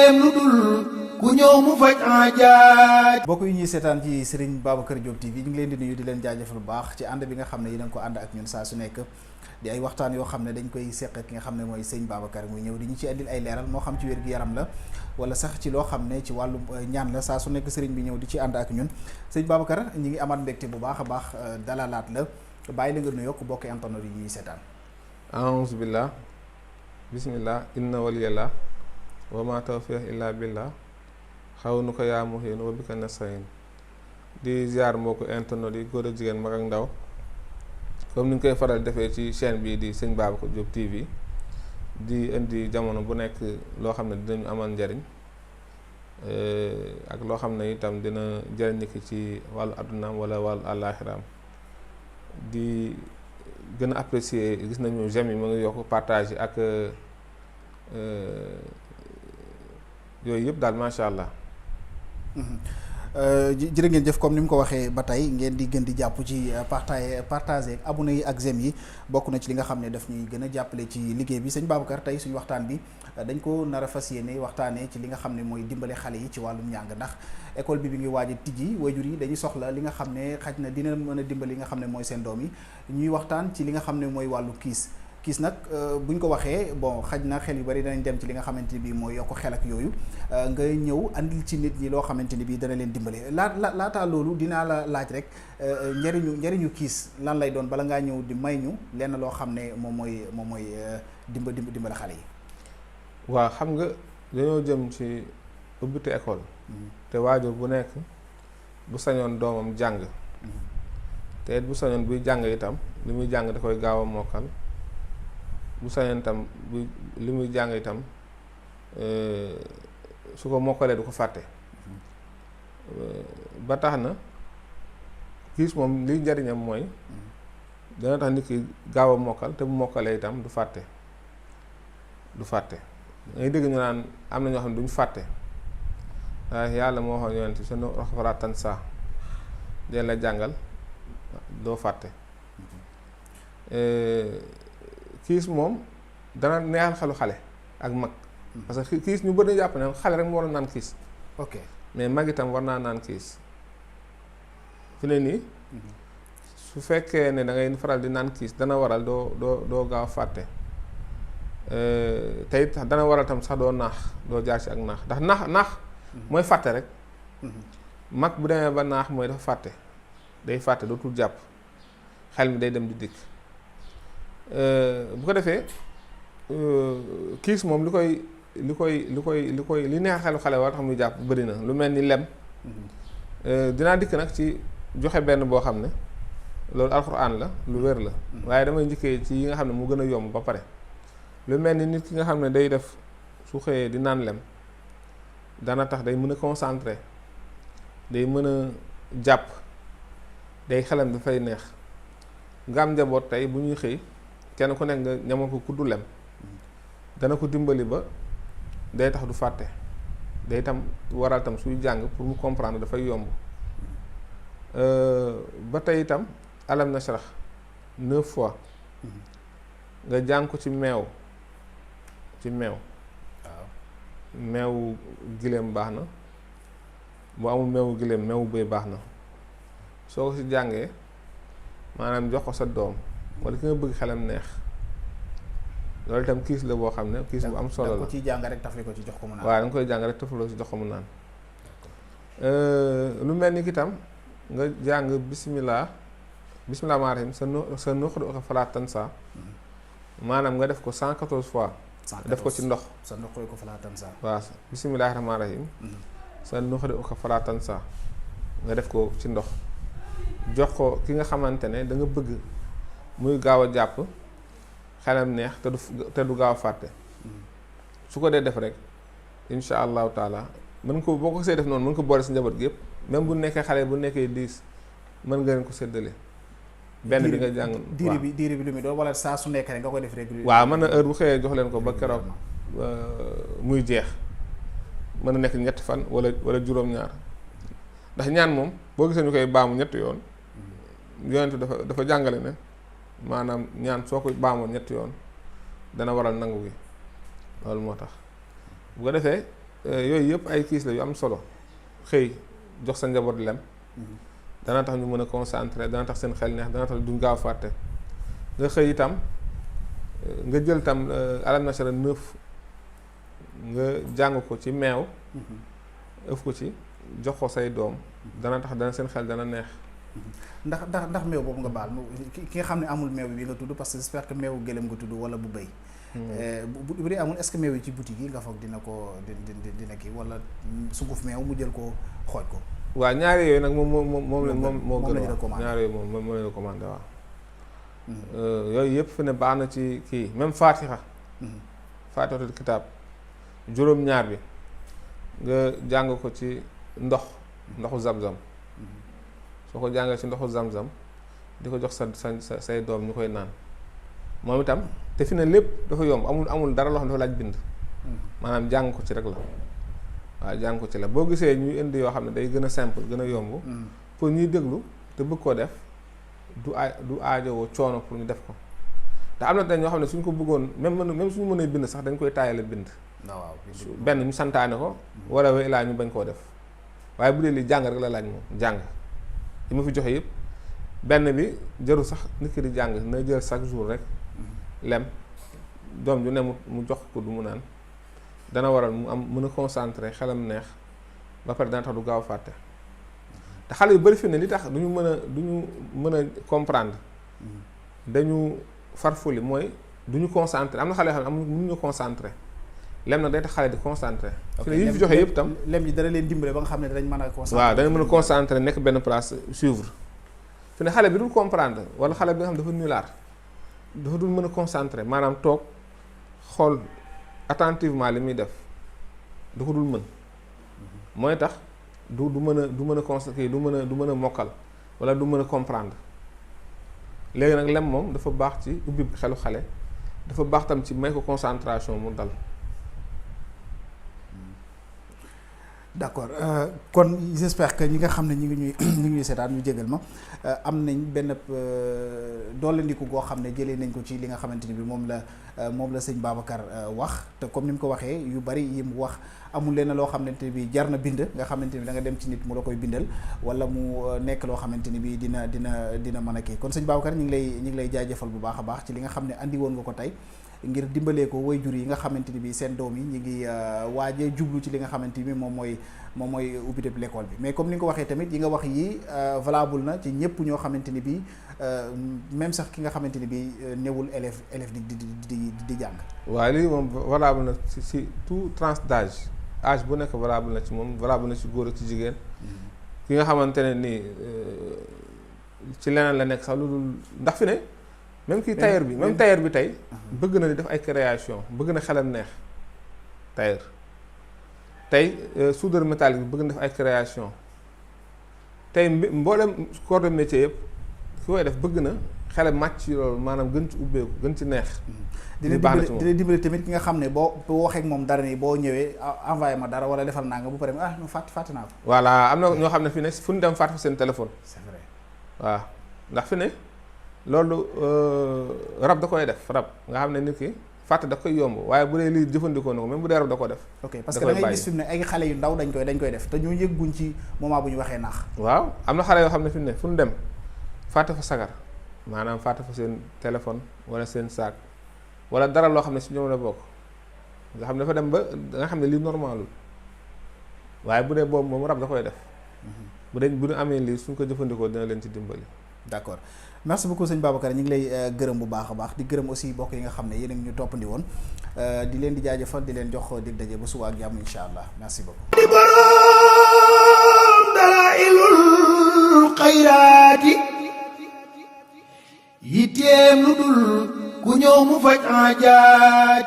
leen lu dul ku ñëw mu faj aajaaj. mbokk yi ñuy seetaan ci Serigne Babacar Diop TV ñu ngi leen di nuyu di leen jaajëfal bu baax ci ànd bi nga xam ne yéen a ko ànd ak ñun saa su nekk di ay waxtaan yoo xam ne dañ koy seq ki nga xam ne mooy sëñ Babacar muy ñëw di ñu ci andil ay leeral moo xam ci wér gu yaram la wala sax ci loo xam ne ci wàllu ñaan la saa su nekk Serigne bi ñëw di ci ànd ak ñun sëñ Babacar ñi ngi amaat mbégte bu baax a baax dalalaat la bàyyi la nga nuyoo ko bokk internet yi ñuy seetaan. a'uuzu billah bismillah inna waliyallah wa ma tawfiq illa billah xaw nu ko yaa muhin wa bika nasta'in di ziar mbokku internet yi góor ak jigéen mag ak ndaw comme ni ñu koy faral defee ci chaîne bii di sëñ Babacar Diop TV di indi jamono bu nekk loo xam ne dinañu amal njariñ ak loo xam ne itam dina jariñ nit ki ci wàllu addunaam wala wàllu àllaaxiraam di gën a apprécier gis nañu j'aime yi mu ngi yokk partage yi ak yooyu yëpp daal macha allah. jërë ngeen jëf comme ni mu ko waxee ba tey ngeen di gën di jàpp ci partager abonné yi ak j'aime yi bokk na ci li nga xam ne daf ñuy gën a jàppale ci liggéey bi sëñ Babacar tey suñu waxtaan bi dañ ko nar a fas yéene waxtaanee ci li nga xam ne mooy dimbale xale yi ci wàllum njàng ndax école bi ngi waaj a tijji waajur yi dañuy soxla li nga xam ne xaj na dina mën a dimbali li nga xam ne mooy seen doom yi ñuy waxtaan ci li nga xam ne mooy wàllu kiis nag buñ ko waxee bon xaj na xel yu bari danañ dem ci li nga xamante ni bii mooy yokk xel ak yooyu nga ñëw andil ci nit ñi loo xamante ni bii dana leen dimbale laataa loolu dinaa la laaj rek njëriñu kiis lan lay doon bala ngaa ñëw di may ñu lenn loo xam ne moom mooy dimbale xale yi. waaw xam nga dañoo jëm ci ubbite école. te waajur bu nekk bu sañoon doomam jàng. te bu sañoon buy jàng itam li muy jàng da koy gaaw a mokkal. bu sañoon itam bu li muy jàng itam su ko mokkalee du ko fàtte ba tax na kiis moom liy njariñam mooy dana tax nit ki gaaw a mokkal te bu mokkalee itam du fàtte dangay dégg ñu naan am na ñoo xam ne duñ fàtte waaye yàlla moo waxoon yonent seen raxafaraatan saa den la jàngal doo fàtte kiis moom dana neexal xelu xale ak mag parce que kiis ñu bëri jàpp ne xale rek mu war a naan kiis ok mais mag itam war naa naan kiis fi ne nii su fekkee ne da ngay faral di naan kiis dana waral doo gaaw a fàtte te it dana waral tam sax doo naax doo jaar ci ak naax ndax naax mooy fàtte rek mag bu demee ba naax mooy dafa fàtte day fàtte dootul jàpp xel mi day dem di dikk bu ko defee kiis moom li neex xelu xale war xam muy jàpp bëri na lu mel ni lem dinaa dikk nag ci joxe benn boo xam ne loolu alxuraan la lu wér la waaye damay njëkkee ci yi nga xam ne mu gën a yomb ba pare lu mel ni nit ki nga xam ne day def su xëyee di naan lem dana tax day mën a concentré day mën a jàpp day xelam dafay neex nga am njaboot tey bu ñuy xëy kenn ku nekk nga ñamal ko kuddu lem dana ko dimbali ba day tax du fàtte day tam waral tam suy jàng pour mu comprendre dafay yomb ba tey itam alam nashrah 9 fois nga jàng ko ci meew waaw meewu gileem baax na bu amul meewu gileem meewu bëy baax na soo ko ci jàngee maanaam jox ko sa doom wala ki nga bëgg xelam neex loolu itam kiis la boo xam ne kiis bu am solo la. da nga ko ciy jàng rek tafli ko ci jox ko mu naan. waaw da nga koy jàng rek tafaloo ci jox ko mu naan. lu mel ni ki tam nga jàng bismillah maanaam sa nuqri'uka falaa tansaa maanaam nga def ko 114 fois. def ko ci ndox. sa nuqri'uka falaa tansaa. waaw bismillaahi rahmaani rahiim. sa nuqri'uka falaa tansaa nga def ko ci ndox. jox ko ki nga xamante ne da nga bëgg muy gaaw a jàpp xelam neex te du gaaw a fàtte su ko dee def rek insha allahu taala mën ko boo ko see def noonu mën ko boole si njaboot gi yëpp même bu nekkee xale bu nekkee 10 mën nga leen ko séddale benn bi nga jàng diiri bi lu muy doon wala saa su nekk rek nga koy def rek waaw mën na heure bu xëyee jox leen ko ba keroog muy jeex mën na nekk ñetti fan wala juróom-ñaar ndax ñaan moom boo gisee ñu koy baamu ñetti yoon yonent dafa jàngale ne maanaam ñaan soo ko baamoon ñetti yoon dana waral nangu gi loolu moo tax bu ko defee yooyu yëpp ay kiis la yu am solo xëy jox sa njaboot lem dana tax ñu mën a concentré dana tax seen xel neex dana tax duñ gaaw fàtte nga xëy itam nga jël tam alam nasara 9 nga jàng ko ci meew ëf ko ci jox ko say doom dana tax dana seen xel dana neex. ndax meew boobu nga baal ki nga xam ne amul meew bi nga tudd parce que j'espère que meewu gëlëm nga tudd wala bu bëy bu dee amul est-ce que meew yi ci boutique yi nga foog dina ko dina kii wala sunguf meew mu jël ko xooj ko. waaw ñaari yooyu nag moom moo gën a recommandé ñaari yooyu moom la recommandé waaw. yooyu yëpp fi ne baax na ci kii même Fatiha. Fatihatul kitaab juróom-ñaar bi nga jàng ko ci ndoxu Zamzam. soo ko jàngee ci ndoxu Zamzam di ko jox say doom ñu koy naan moom itam te fi ne lépp dafa yomb amul dara loo xam ne dafa laaj bind. maanaam jàng ko ci rek la. waaw jàng ko ci la boo gisee ñuy indi yoo xam ne day gën a simple gën a yomb. pour ñuy déglu te bëgg koo def du aajowoo coono pour ñu def ko te am na dañ ñoo xam ne suñ ko bëggoon même suñu mënee bind sax dañ koy taayale bind. waaw benn ñu santaane ko. wala wa ilaa ñu bañ koo def waaye bu dee li jàng rek la laaj moom jàng yi ma fi joxe yëpp benn bi jarul sax nit ki di jàng na jël chaque jour rek lem doom ju ne mu jox ko du mu naan. dana waral mu am mën a concentré xelam neex ba pare dana tax du gaaw fàtte te xale yu bari fi ne li tax duñu mën a comprendre dañu farfuli mooy duñu concentré am na xale yoo xam ne mënuñu concentré lem nag day tax xale di concentré fi ne yi fi joxe yëpp tam lem yi dana leen dimbale ba nga xam ne dañ mën a concentré waaw dañu mën a concentré nekk benn place suivre fi ne xale bi dul comprendre wala xale bi nga xam dafa nulaar dafa dul mën a concentré maanaam toog xool attentivement li muy def du ko dul mën mooy tax du mën a constater du mën a mokkal wala du mën a comprendre léegi nag lem moom dafa baax ci ubbi xelu xale dafa baax tam ci may ko concentration mu dal. d'accord kon j'espère que ñi nga xam ne ñi ngi ñuy seetaan ñu jégal ma am nañ benn dollandiku goo xam ne jëlee nañ ko ci li nga xamante ni bi moom la sëñ Babacar wax te comme ni mu ko waxee yu bari yi mu wax amul leen loo xamante ni bi jar na bind nga xamante ni bi da nga dem ci nit mu la koy bindal wala mu nekk loo xamante ni bi dina mën a kii kon sëñ Babacar ñu ngi lay jaajëfal bu baax a baax ci li nga xam ne andi woon nga ko tey ngir dimbalee ko waajur yi nga xamante ni bi seen doom yi ñu ngi waajee jublu ci li nga xamante ni moom mooy ubbite bi l'école bi mais comme ni nga ko waxee tamit yi nga wax yi valable na ci ñëpp ñoo xamante ni bi même sax ki nga xamante ni bi newul élève di jàng. waaw lii moom valable na ci tout tranche âge bu nekk valable na ci moom valable na ci góor ak ci jigéen. ki nga xamante ne nii ci leneen la nekk sax lu dul ndax fi ne. même kii tailleur bi tey bëgg na di def ay création bëgg na xelam neex tailleur tey soudeur métallique bi bëgg na def ay création tey mboolem corps de métier yëpp ki koy def bëgg na xelam màcc ci loolu maanaam gën ci ubbeeku gën ci neex. dina dimbali tamit ki nga xam ne boo waxee ak moom dara nii boo ñëwee envoyé ma dara wala defal naa nga bu pare ñu fàtte naa ko. voilà am na ñoo xam ne fi ne fu ñu dem fàtte fa seen téléphone. c'est vrai waaw ndax fi ne. loolu rab da koy def rab nga xam ne nit ki fàtte da koy yomb waaye bu dee lii jëfandikoo na ko même bu dee rab da ko def. ok parce que da ngay gis fi mu ne ay xale yu ndaw dañ koy def te ñoo yëgguñ ci moment bu ñu waxee naax. waaw am na xale yoo xam ne fi mu ne fu ñu dem fàtte fa sagar maanaam fàtte fa seen téléphone wala seen saak wala dara loo xam ne si ñoom la bokk nga xam ne dafa dem ba nga xam ne lii normalul waaye bu dee boobu moom rab da koy def. bu ñu amee lii suñ ko jëfandikoo dina leen ci dimbali. d'accord merci beaucoup sëñ Babacar ñu ngi lay gërëm bu baax a baax di gërëm aussi bokk yi nga xam ne yéen a ngi ñu toppandi woon di leen di jaajëfal di leen jox dig daje ba suba ak jàmm incha allah merci beaucoup. di borom dalailul xayraati yitteem lu dul ku ñëw mu faj aajaat